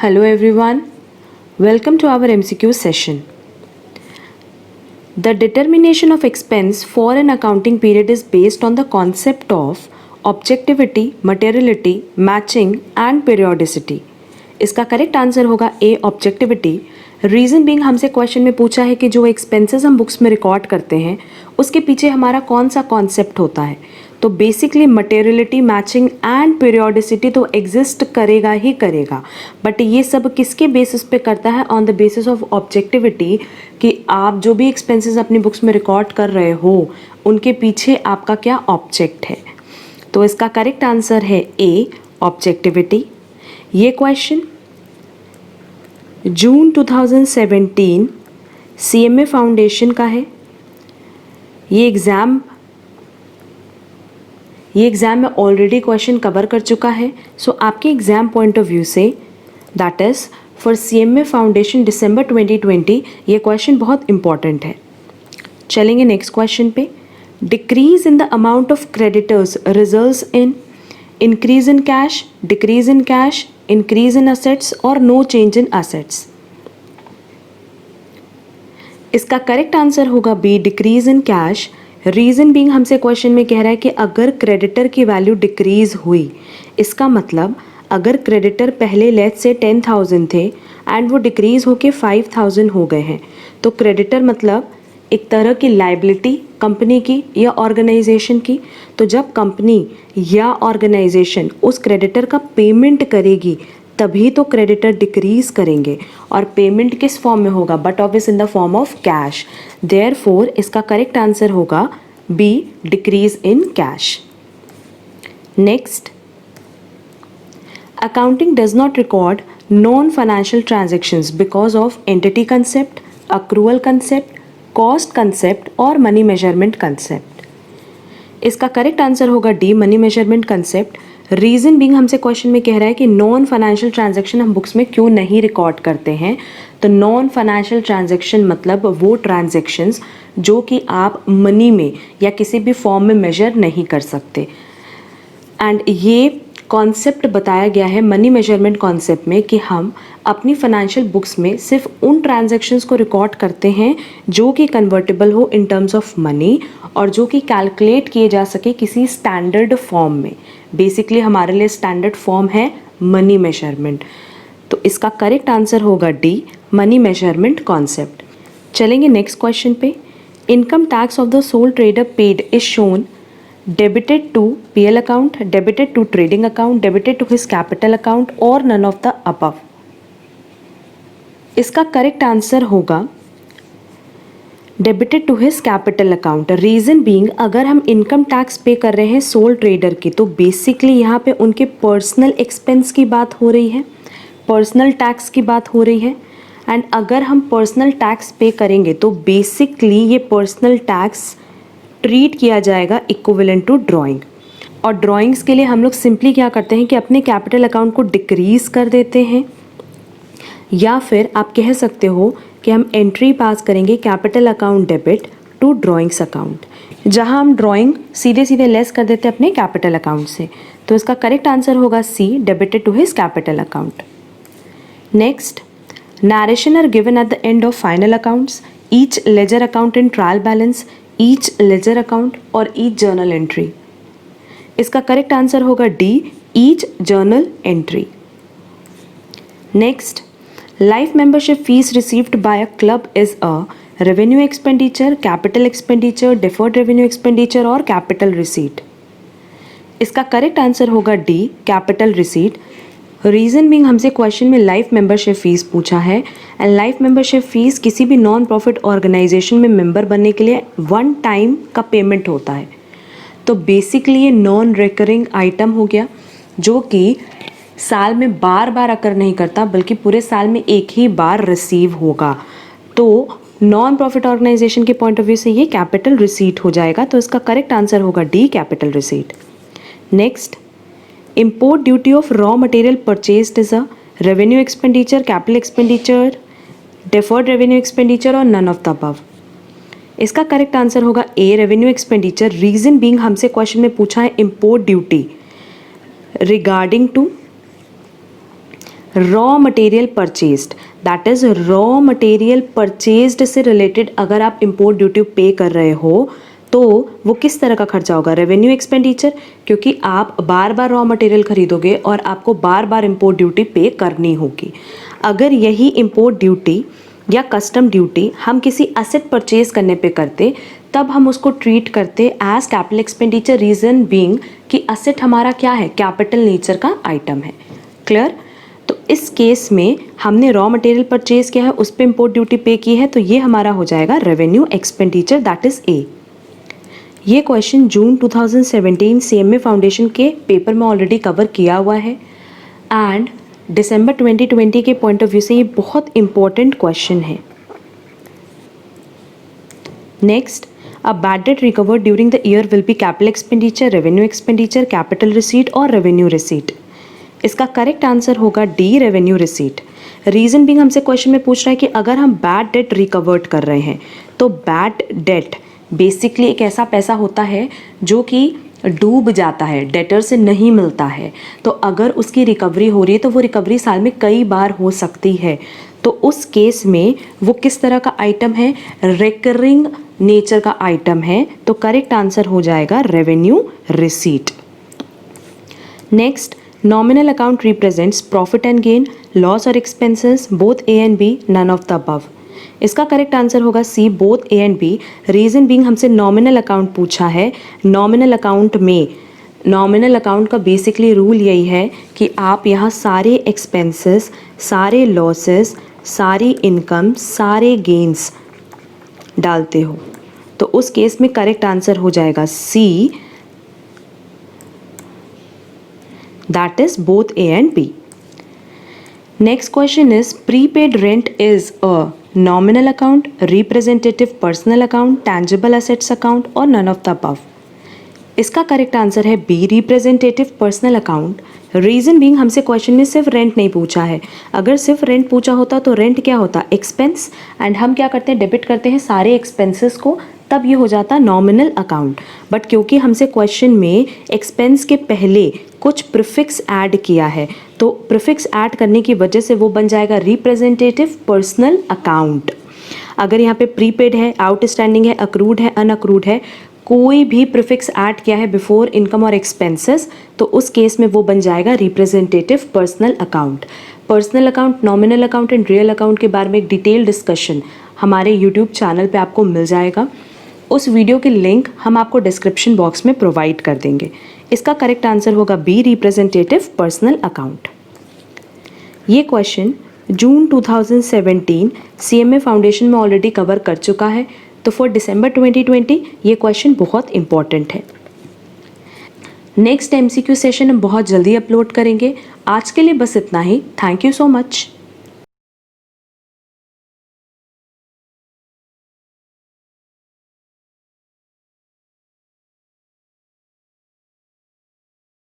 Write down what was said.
Hello everyone, welcome to our MCQ session. The determination of expense for an accounting period is based on the concept of objectivity, materiality, matching and periodicity. इसका correct answer होगा ए objectivity. Reason being हमसे question में पूछा है कि जो expenses हम books में रिकॉर्ड करते हैं उसके पीछे हमारा कौन सा कॉन्सेप्ट होता है. तो basically materiality, matching and periodicity तो एग्जिस्ट करेगा ही करेगा, बट ये सब किसके बेसिस पे करता है? On the basis of objectivity, कि आप जो भी एक्सपेंसेस अपनी बुक्स में रिकॉर्ड कर रहे हो उनके पीछे आपका क्या ऑब्जेक्ट है. तो इसका करेक्ट आंसर है ए ऑब्जेक्टिविटी. ये क्वेश्चन जून 2017 CMA फाउंडेशन का है. ये एग्ज़ाम में ऑलरेडी क्वेश्चन कवर कर चुका है. सो आपके एग्ज़ाम पॉइंट ऑफ व्यू से that is for CMA foundation December 2020 ये क्वेश्चन बहुत इंपॉर्टेंट है. चलेंगे नेक्स्ट क्वेश्चन पे. Decrease in the amount of creditors results in increase in cash, decrease in cash, increase in assets और no change in assets. इसका correct answer होगा B decrease in cash. Reason being हमसे question में कह रहा है कि अगर क्रेडिटर की वैल्यू डिक्रीज हुई, इसका मतलब अगर क्रेडिटर पहले लेट्स से 10,000 थे एंड वो डिक्रीज होके 5,000 हो गए हैं, तो क्रेडिटर मतलब एक तरह की लाइबिलिटी कंपनी की या ऑर्गेनाइजेशन की. तो जब कंपनी या ऑर्गेनाइजेशन उस क्रेडिटर का पेमेंट करेगी तभी तो क्रेडिटर डिक्रीज करेंगे, और पेमेंट किस फॉर्म में होगा? But obvious in the form of cash. Therefore इसका करेक्ट आंसर होगा B decrease in cash. Next, accounting does not record non financial transactions because of entity concept, accrual concept, cost concept और money measurement concept. इसका correct answer होगा D money measurement concept. Reason being हमसे question में कह रहा है कि non financial transaction हम बुक्स में क्यों नहीं रिकॉर्ड करते हैं. तो नॉन फाइनेंशियल ट्रांजैक्शन मतलब वो ट्रांजैक्शंस जो कि आप मनी में या किसी भी फॉर्म में मेजर नहीं कर सकते. एंड ये कॉन्सेप्ट बताया गया है मनी मेजरमेंट कॉन्सेप्ट में कि हम अपनी फाइनेंशियल बुक्स में सिर्फ उन ट्रांजैक्शंस को रिकॉर्ड करते हैं जो कि कन्वर्टेबल हो इन टर्म्स ऑफ मनी और जो कि कैलकुलेट किए जा सके किसी स्टैंडर्ड फॉर्म में. बेसिकली हमारे लिए स्टैंडर्ड फॉर्म है मनी मेजरमेंट. तो इसका करेक्ट आंसर होगा डी मनी मेजरमेंट कॉन्सेप्ट. चलेंगे नेक्स्ट क्वेश्चन पे. Income tax of the soul trader paid is shown debited to PL account, debited to trading account, debited to his capital account और none of the above. इसका correct answer होगा debited to his capital account. Reason being अगर हम income tax पे कर रहे हैं soul trader की तो बेसिकली यहाँ पे उनके पर्सनल एक्सपेंस की बात हो रही है, पर्सनल टैक्स की बात हो रही है. एंड अगर हम पर्सनल टैक्स पे करेंगे तो बेसिकली ये पर्सनल टैक्स ट्रीट किया जाएगा इक्विवेलेंट टू ड्राइंग. और ड्राइंग्स के लिए हम लोग सिंपली क्या करते हैं कि अपने कैपिटल अकाउंट को डिक्रीज़ कर देते हैं, या फिर आप कह सकते हो कि हम एंट्री पास करेंगे capital account debit to drawings account, जहां हम ड्राइंग सीधे सीधे लेस कर देते हैं अपने कैपिटल अकाउंट से. तो इसका करेक्ट आंसर होगा C debited to his capital account. Next, narration are given at the end of final accounts, each ledger account in trial balance, each ledger account और ईच जर्नल एंट्री. इसका correct answer होगा D each journal entry. Next, life membership fees received by a club is a revenue expenditure, capital expenditure, deferred revenue expenditure और capital receipt. इसका correct answer होगा D capital receipt. Reason being हमसे question में life membership fees पूछा है and life membership fees किसी भी non profit organisation में मेंबर बनने के लिए वन टाइम का पेमेंट होता है. तो बेसिकली ये नॉन रिकरिंग आइटम हो गया जो कि साल में बार बार अकर नहीं करता बल्कि पूरे साल में एक ही बार रिसीव होगा. तो नॉन प्रॉफिट ऑर्गेनाइजेशन के पॉइंट ऑफ व्यू से ये कैपिटल रिसीट हो जाएगा. तो इसका करेक्ट आंसर होगा D capital receipt. Next, import duty of raw material purchased is a revenue expenditure, capital expenditure, deferred revenue expenditure और none of the above. इसका करेक्ट आंसर होगा a revenue expenditure. Reason being हमसे question में पूछा है import duty regarding to raw material purchased, that is raw material purchased से related अगर आप इम्पोर्ट ड्यूटी पे कर रहे हो तो वो किस तरह का खर्चा होगा? रेवेन्यू एक्सपेंडिचर, क्योंकि आप बार बार रॉ मटेरियल खरीदोगे और आपको बार बार इम्पोर्ट ड्यूटी पे करनी होगी। अगर यही इम्पोर्ट ड्यूटी या कस्टम ड्यूटी हम किसी एसेट परचेज करने पे करते तब हम उसको ट्रीट करते as capital expenditure, reason being कि एसेट हमारा क्या है? कैपिटल नेचर का आइटम है। क्लियर? तो इस केस में हमने रॉ मटेरियल परचेज किया है, उस पर इम्पोर्ट ड्यूटी पे की है, तो ये हमारा हो जाएगा revenue expenditure, that is a. ये क्वेश्चन जून 2017 CMA फाउंडेशन के पेपर में ऑलरेडी कवर किया हुआ है एंड दिसंबर 2020 के पॉइंट ऑफ व्यू से ये बहुत इंपॉर्टेंट क्वेश्चन है। Next, a bad debt recovered during the year will be capital expenditure, revenue expenditure, capital receipt और रेवेन्यू रिसीट। इसका करेक्ट आंसर होगा D, revenue receipt. Reason being हमसे question में पूछ रहा है कि अगर हम बैड डेट रिकवर्ड कर रहे हैं तो बैड डेट बेसिकली एक ऐसा पैसा होता है जो कि डूब जाता है, डेटर से नहीं मिलता है, तो अगर उसकी रिकवरी हो रही है तो वो रिकवरी साल में कई बार हो सकती है। तो उस केस में वो किस तरह का आइटम है? रिकरिंग नेचर का आइटम है, तो करेक्ट आंसर हो जाएगा revenue receipt. Next, nominal account represents profit and gain, loss और expenses, both A and B, none of the above. इसका करेक्ट आंसर होगा C, both A and B. Reason being हमसे nominal account पूछा है। Nominal account में nominal account का basically rule यही है कि आप यहाँ सारे एक्सपेंसेस, सारे लॉसेस, सारी इनकम, सारे गेन्स डालते हो, तो उस केस में करेक्ट आंसर हो जाएगा C, that is both A and B. Next question is prepaid rent is a nominal account, representative personal account, tangible assets account और none of the above। इसका करेक्ट आंसर है B, representative personal account. Reason being हमसे question में सिर्फ rent नहीं पूछा है। अगर सिर्फ रेंट पूछा होता तो रेंट क्या होता? एक्सपेंस, एंड हम क्या करते हैं? डेबिट करते हैं सारे एक्सपेंसेस को, तब ये हो जाता नॉमिनल अकाउंट। बट क्योंकि हमसे क्वेश्चन में एक्सपेंस के पहले कुछ प्रीफिक्स ऐड किया है, तो प्रीफिक्स ऐड करने की वजह से वो बन जाएगा रिप्रेजेंटेटिव पर्सनल अकाउंट। अगर यहाँ पे प्रीपेड है, आउटस्टैंडिंग है, अक्रूड है, अनअक्रूड है, कोई भी प्रीफिक्स ऐड किया है बिफोर इनकम और एक्सपेंसेस, तो उस केस में वो बन जाएगा representative personal account. Personal account, nominal account and real account के बारे में एक डिटेल डिस्कशन हमारे यूट्यूब चैनल पे आपको मिल जाएगा। उस वीडियो की लिंक हम आपको डिस्क्रिप्शन बॉक्स में प्रोवाइड कर देंगे। इसका करेक्ट आंसर होगा बी, रिप्रेजेंटेटिव पर्सनल अकाउंट। ये क्वेश्चन जून 2017 CMA फाउंडेशन में ऑलरेडी कवर कर चुका है, तो फॉर दिसंबर 2020 ये क्वेश्चन बहुत इंपॉर्टेंट है। नेक्स्ट MCQ सेशन हम बहुत जल्दी अपलोड करेंगे। आज के लिए बस इतना ही। Thank you so much.